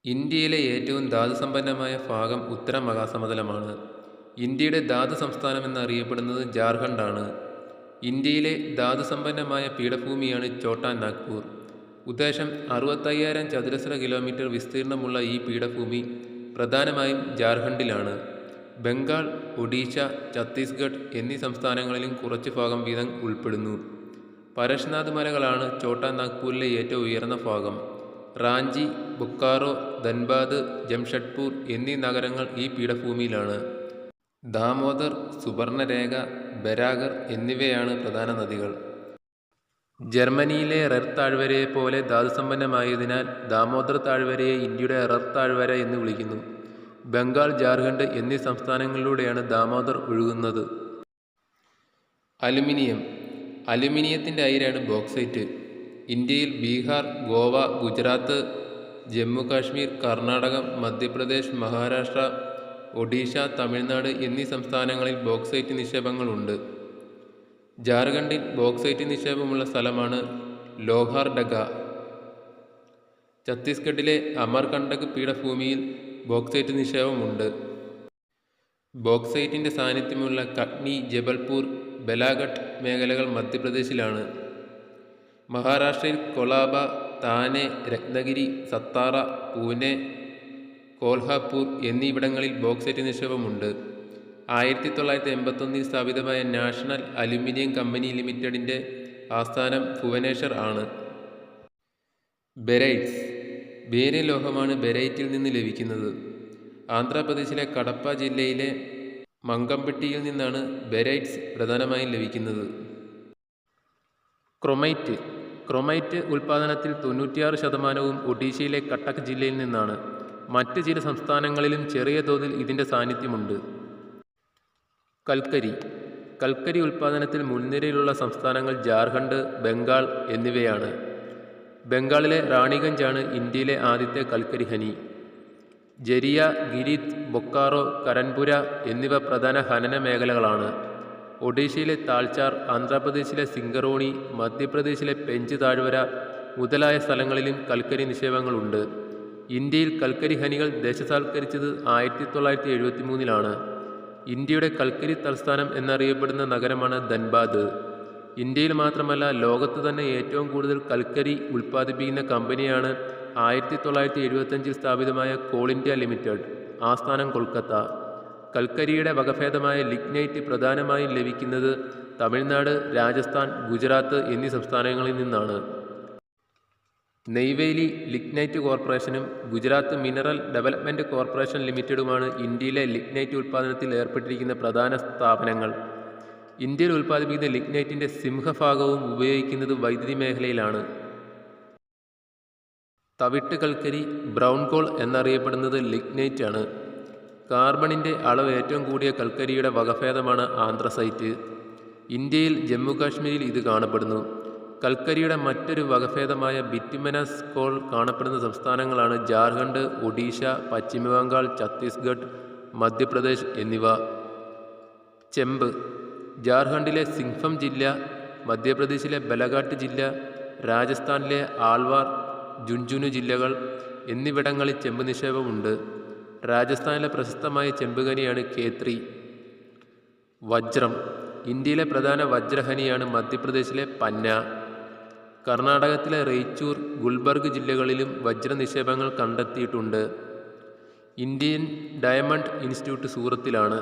ഇന്ത്യയിലെ ഏറ്റവും ധാതുസമ്പന്നമായ ഭാഗം ഉത്തര മഹാസമതലമാണ്. ഇന്ത്യയുടെ ധാതു സംസ്ഥാനം എന്നറിയപ്പെടുന്നത് ജാർഖണ്ഡാണ്. ഇന്ത്യയിലെ ധാതുസമ്പന്നമായ പീഠഭൂമിയാണ് ഛോട്ടാ നാഗ്പൂർ. ഉദ്ദേശം 65,000 ചതുരശ്ര കിലോമീറ്റർ വിസ്തീർണമുള്ള ഈ പീഠഭൂമി പ്രധാനമായും ജാർഖണ്ഡിലാണ്. ബംഗാൾ, ഒഡീഷ, ഛത്തീസ്ഗഡ് എന്നീ സംസ്ഥാനങ്ങളിലും കുറച്ചു ഭാഗം വീതം ഉൾപ്പെടുന്നു. പരശ്നാഥ് മലകളാണ് ഛോട്ടാ നാഗ്പൂരിലെ ഏറ്റവും ഉയർന്ന ഭാഗം. റാഞ്ചി, ബൊക്കാറോ, ധൻബാദ്, ജംഷഡ്പൂർ എന്നീ നഗരങ്ങൾ ഈ പീഠഭൂമിയിലാണ്. ദാമോദർ, സുബർണരേഖ, ബരാകർ എന്നിവയാണ് പ്രധാന നദികൾ. ജർമ്മനിയിലെ റെർ താഴ്വരയെപ്പോലെ ധാതുസമ്പന്നമായതിനാൽ ദാമോദർ താഴ്വരയെ ഇന്ത്യയുടെ റെർ താഴ്വര എന്ന് വിളിക്കുന്നു. ബംഗാൾ, ജാർഖണ്ഡ് എന്നീ സംസ്ഥാനങ്ങളിലൂടെയാണ് ദാമോദർ ഒഴുകുന്നത്. അലുമിനിയം. അലുമിനിയത്തിൻ്റെ അയിരാണ് ബോക്സൈറ്റ്. ഇന്ത്യയിൽ ബീഹാർ, ഗോവ, ഗുജറാത്ത്, ജമ്മു കാശ്മീർ, കർണാടകം, മധ്യപ്രദേശ്, മഹാരാഷ്ട്ര, ഒഡീഷ, തമിഴ്നാട് എന്നീ സംസ്ഥാനങ്ങളിൽ ബോക്സൈറ്റ് നിക്ഷേപങ്ങളുണ്ട്. ജാർഖണ്ഡിൽ ബോക്സൈറ്റ് നിക്ഷേപമുള്ള സ്ഥലമാണ് ലോഹാർഡഗ. ഛത്തീസ്ഗഡിലെ അമർകണ്ടക് പീഠഭൂമിയിൽ ബോക്സൈറ്റ് നിക്ഷേപമുണ്ട്. ബോക്സൈറ്റിൻ്റെ സാന്നിധ്യമുള്ള കട്നി, ജബൽപൂർ, ബലാഘട്ട് മേഖലകൾ മധ്യപ്രദേശിലാണ്. മഹാരാഷ്ട്രയിൽ കൊളാബ, താനെ, രത്നഗിരി, സത്താറ, പൂനെ, കോൽഹാപൂർ എന്നിവിടങ്ങളിൽ ബോക്സൈറ്റ് നിക്ഷേപമുണ്ട്. 1981 സ്ഥാപിതമായ നാഷണൽ അലുമിനിയം കമ്പനി ലിമിറ്റഡിൻ്റെ ആസ്ഥാനം ഭുവനേശ്വർ ആണ്. ബെരൈറ്റ്സ്. ബേരിയം ലോഹമാണ് ബെരൈറ്റിൽ നിന്ന് ലഭിക്കുന്നത്. ആന്ധ്രാപ്രദേശിലെ കടപ്പ ജില്ലയിലെ മങ്കംപെട്ടിയിൽ നിന്നാണ് ബെരൈറ്റ്സ് പ്രധാനമായും ലഭിക്കുന്നത്. ക്രൊമൈറ്റ്. ക്രൊമൈറ്റ് ഉൽപ്പാദനത്തിൽ 96% ഒഡീഷയിലെ കട്ടക്ക് ജില്ലയിൽ നിന്നാണ്. മറ്റ് ചില സംസ്ഥാനങ്ങളിലും ചെറിയ തോതിൽ ഇതിൻ്റെ സാന്നിധ്യമുണ്ട്. കൽക്കരി. കൽക്കരി ഉൽപ്പാദനത്തിൽ മുൻനിരയിലുള്ള സംസ്ഥാനങ്ങൾ ജാർഖണ്ഡ്, ബംഗാൾ എന്നിവയാണ്. ബംഗാളിലെ റാണിഗഞ്ചാണ് ഇന്ത്യയിലെ ആദ്യത്തെ കൽക്കരി ഖനി. ജരിയ, ഗിരിത്, ബൊക്കാറോ, കരൻപുര എന്നിവ പ്രധാന ഖനന മേഖലകളാണ്. ഒഡീഷയിലെ താൽച്ചാർ, ആന്ധ്രാപ്രദേശിലെ സിംഗറോണി, മധ്യപ്രദേശിലെ പെഞ്ച് താഴ്വര മുതലായ സ്ഥലങ്ങളിലും കൽക്കരി നിക്ഷേപങ്ങളുണ്ട്. ഇന്ത്യയിൽ കൽക്കരി ഖനികൾ ദേശസാൽക്കരിച്ചത് 1973 ഇന്ത്യയുടെ കൽക്കരി തലസ്ഥാനം എന്നറിയപ്പെടുന്ന നഗരമാണ് ധൻബാദ്. ഇന്ത്യയിൽ മാത്രമല്ല ലോകത്ത് തന്നെ ഏറ്റവും കൂടുതൽ കൽക്കരി ഉൽപ്പാദിപ്പിക്കുന്ന കമ്പനിയാണ് 1975 സ്ഥാപിതമായ കോൾ ഇന്ത്യ ലിമിറ്റഡ്. ആസ്ഥാനം കൊൽക്കത്ത. കൽക്കരിയുടെ വകഭേദമായ ലിഗ്നൈറ്റ് പ്രധാനമായും ലഭിക്കുന്നത് തമിഴ്നാട്, രാജസ്ഥാൻ, ഗുജറാത്ത് എന്നീ സംസ്ഥാനങ്ങളിൽ നിന്നാണ്. നെയ്വേലി ലിഗ്നൈറ്റ് കോർപ്പറേഷനും ഗുജറാത്ത് മിനറൽ ഡെവലപ്മെൻറ്റ് കോർപ്പറേഷൻ ലിമിറ്റഡുമാണ് ഇന്ത്യയിലെ ലിഗ്നൈറ്റ് ഉൽപ്പാദനത്തിൽ ഏർപ്പെട്ടിരിക്കുന്ന പ്രധാന സ്ഥാപനങ്ങൾ. ഇന്ത്യയിൽ ഉൽപ്പാദിപ്പിക്കുന്ന ലിഗ്നൈറ്റിൻ്റെ സിംഹഭാഗവും ഉപയോഗിക്കുന്നത് വൈദ്യുതി മേഖലയിലാണ്. തവിട്ട് കൽക്കരി, ബ്രൗൺ കോൾ എന്നറിയപ്പെടുന്നത് ലിഗ്നൈറ്റ് ആണ്. കാർബണിൻ്റെ അളവ് ഏറ്റവും കൂടിയ കൽക്കരിയുടെ വകഭേദമാണ് ആന്ത്രസൈറ്റ്. ഇന്ത്യയിൽ ജമ്മു കാശ്മീരിൽ ഇത് കാണപ്പെടുന്നു. കൽക്കരിയുടെ മറ്റൊരു വകഭേദമായ ബിറ്റുമിനസ് കോൾ കാണപ്പെടുന്ന സംസ്ഥാനങ്ങളാണ് ജാർഖണ്ഡ്, ഒഡീഷ, പശ്ചിമബംഗാൾ, ഛത്തീസ്ഗഡ്, മധ്യപ്രദേശ് എന്നിവ. ചെമ്പ്. ജാർഖണ്ഡിലെ സിംഗ്ഭം ജില്ല, മധ്യപ്രദേശിലെ ബലഘാട്ട് ജില്ല, രാജസ്ഥാനിലെ ആൾവാർ, ജുൻജുനു ജില്ലകൾ എന്നിവിടങ്ങളിൽ ചെമ്പ് നിക്ഷേപമുണ്ട്. രാജസ്ഥാനിലെ പ്രശസ്തമായ ചെമ്പുഖനിയാണ് ഖേത്രി. വജ്രം. ഇന്ത്യയിലെ പ്രധാന വജ്രഖനിയാണ് മധ്യപ്രദേശിലെ പന്ന. കർണാടകത്തിലെ റെയ്ച്ചൂർ, ഗുൽബർഗ് ജില്ലകളിലും വജ്ര നിക്ഷേപങ്ങൾ കണ്ടെത്തിയിട്ടുണ്ട്. Indian diamond institute സൂറത്തിലാണ്.